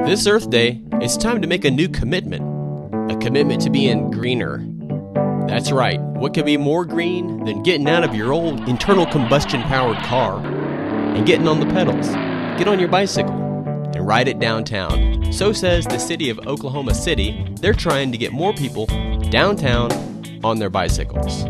This Earth Day, it's time to make a new commitment. A commitment to being greener. That's right, what could be more green than getting out of your old internal combustion powered car and getting on the pedals? Get on your bicycle and ride it downtown. So says the city of Oklahoma City. They're trying to get more people downtown on their bicycles.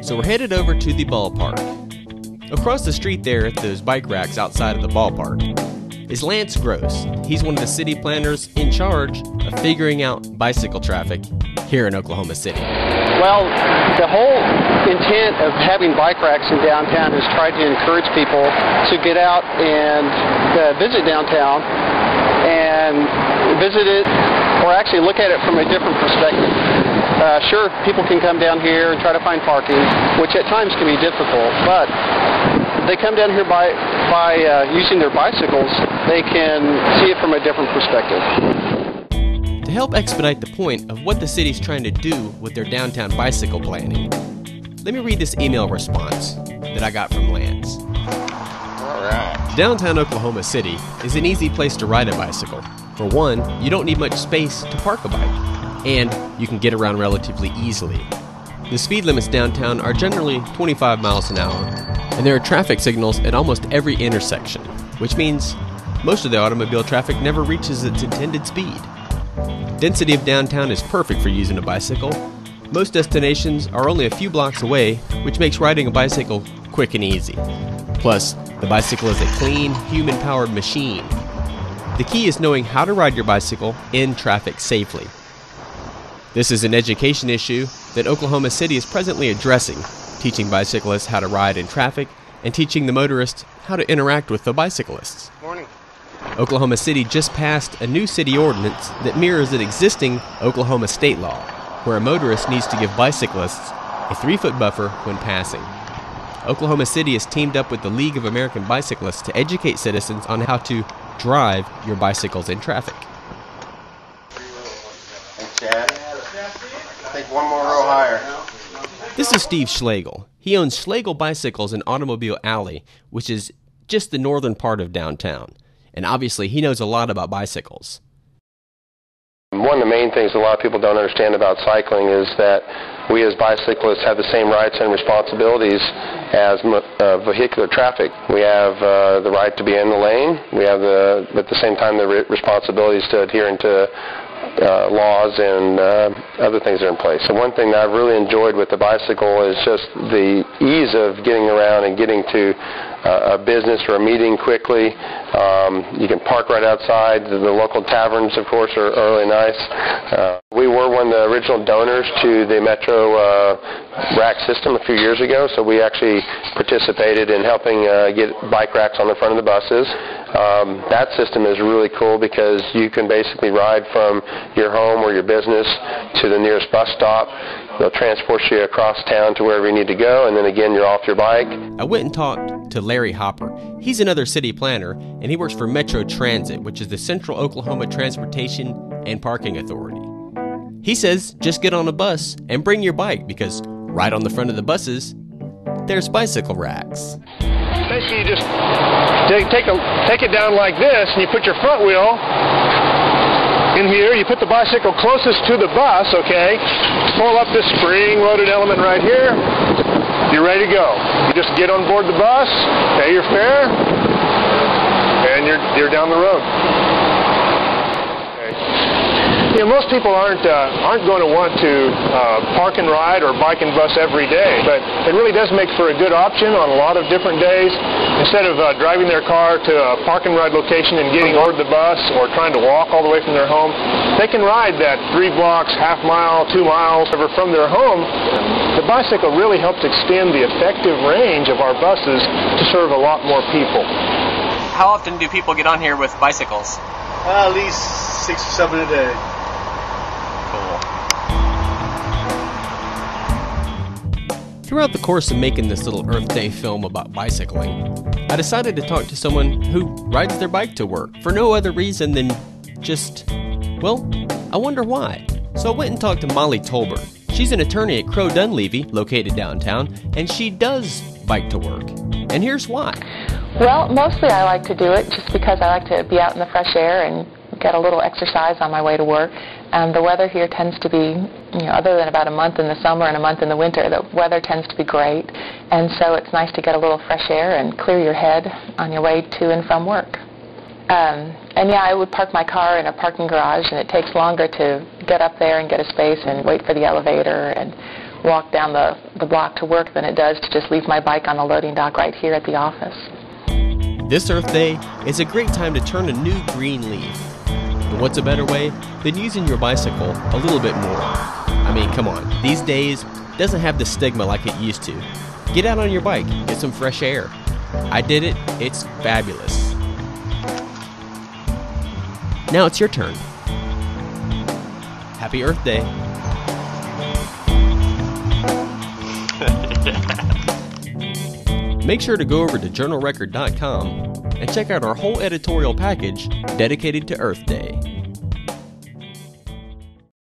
So we're headed over to the ballpark. Across the street there at those bike racks outside of the ballpark is Lance Gross. He's one of the city planners in charge of figuring out bicycle traffic here in Oklahoma City. Well, the whole intent of having bike racks in downtown is try to encourage people to get out and visit downtown and visit it, or actually look at it from a different perspective. Sure, people can come down here and try to find parking, which at times can be difficult, but they come down here by using their bicycles, they can see it from a different perspective. To help expedite the point of what the city's trying to do with their downtown bicycle planning, let me read this email response that I got from Lance. All right. Downtown Oklahoma City is an easy place to ride a bicycle. For one, you don't need much space to park a bike, and you can get around relatively easily. The speed limits downtown are generally 25 miles an hour, and there are traffic signals at almost every intersection, which means most of the automobile traffic never reaches its intended speed. Density of downtown is perfect for using a bicycle. Most destinations are only a few blocks away, which makes riding a bicycle quick and easy. Plus, the bicycle is a clean, human-powered machine. The key is knowing how to ride your bicycle in traffic safely. This is an education issue that Oklahoma City is presently addressing, teaching bicyclists how to ride in traffic and teaching the motorists how to interact with the bicyclists. Morning. Oklahoma City just passed a new city ordinance that mirrors an existing Oklahoma state law, where a motorist needs to give bicyclists a 3-foot buffer when passing. Oklahoma City has teamed up with the League of American Bicyclists to educate citizens on how to drive your bicycles in traffic. Hey, Chad. Take one more row higher. This is Steve Schlegel. He owns Schlegel Bicycles in Automobile Alley, which is just the northern part of downtown. And obviously, he knows a lot about bicycles. One of the main things a lot of people don't understand about cycling is that we as bicyclists have the same rights and responsibilities as vehicular traffic. We have the right to be in the lane. We have at the same time, the responsibilities to adhere to laws and other things that are in place. So one thing that I've really enjoyed with the bicycle is just the ease of getting around and getting to a business or a meeting quickly. You can park right outside. The local taverns, of course, are really nice. We were one of the original donors to the Metro rack system a few years ago, so we actually participated in helping get bike racks on the front of the buses. That system is really cool because you can basically ride from your home or your business to the nearest bus stop. They'll transport you across town to wherever you need to go, and then again, you're off your bike. I went and talked to Larry Hopper. He's another city planner, and he works for Metro Transit, which is the Central Oklahoma Transportation and Parking Authority. He says just get on a bus and bring your bike because right on the front of the buses, there's bicycle racks. Basically, you just take it down like this, and you put your front wheel in here. You put the bicycle closest to the bus, okay? Pull up this spring-loaded element right here. You're ready to go. You just get on board the bus, pay your fare, and you're down the road. You know, most people aren't going to want to park and ride or bike and bus every day, but it really does make for a good option on a lot of different days. Instead of driving their car to a park and ride location and getting aboard the bus or trying to walk all the way from their home, they can ride that 3 blocks, half mile, 2 miles, whatever from their home. The bicycle really helps extend the effective range of our buses to serve a lot more people. How often do people get on here with bicycles? At least 6 or 7 a day. Throughout the course of making this little Earth Day film about bicycling, I decided to talk to someone who rides their bike to work for no other reason than just, well, I wonder why. So I went and talked to Molly Tolbert. She's an attorney at Crow Dunleavy, located downtown, and she does bike to work. And here's why. Well, mostly I like to do it just because I like to be out in the fresh air and get a little exercise on my way to work. The weather here tends to be, other than about a month in the summer and a month in the winter, the weather tends to be great. And so it's nice to get a little fresh air and clear your head on your way to and from work. And yeah, I would park my car in a parking garage, and it takes longer to get up there and get a space and wait for the elevator and walk down the block to work than it does to just leave my bike on the loading dock right here at the office. This Earth Day is a great time to turn a new green leaf. And what's a better way than using your bicycle a little bit more? I mean, come on, these days it doesn't have the stigma like it used to. Get out on your bike, get some fresh air. I did it, it's fabulous. Now it's your turn. Happy Earth Day. Make sure to go over to journalrecord.com and check out our whole editorial package dedicated to Earth Day.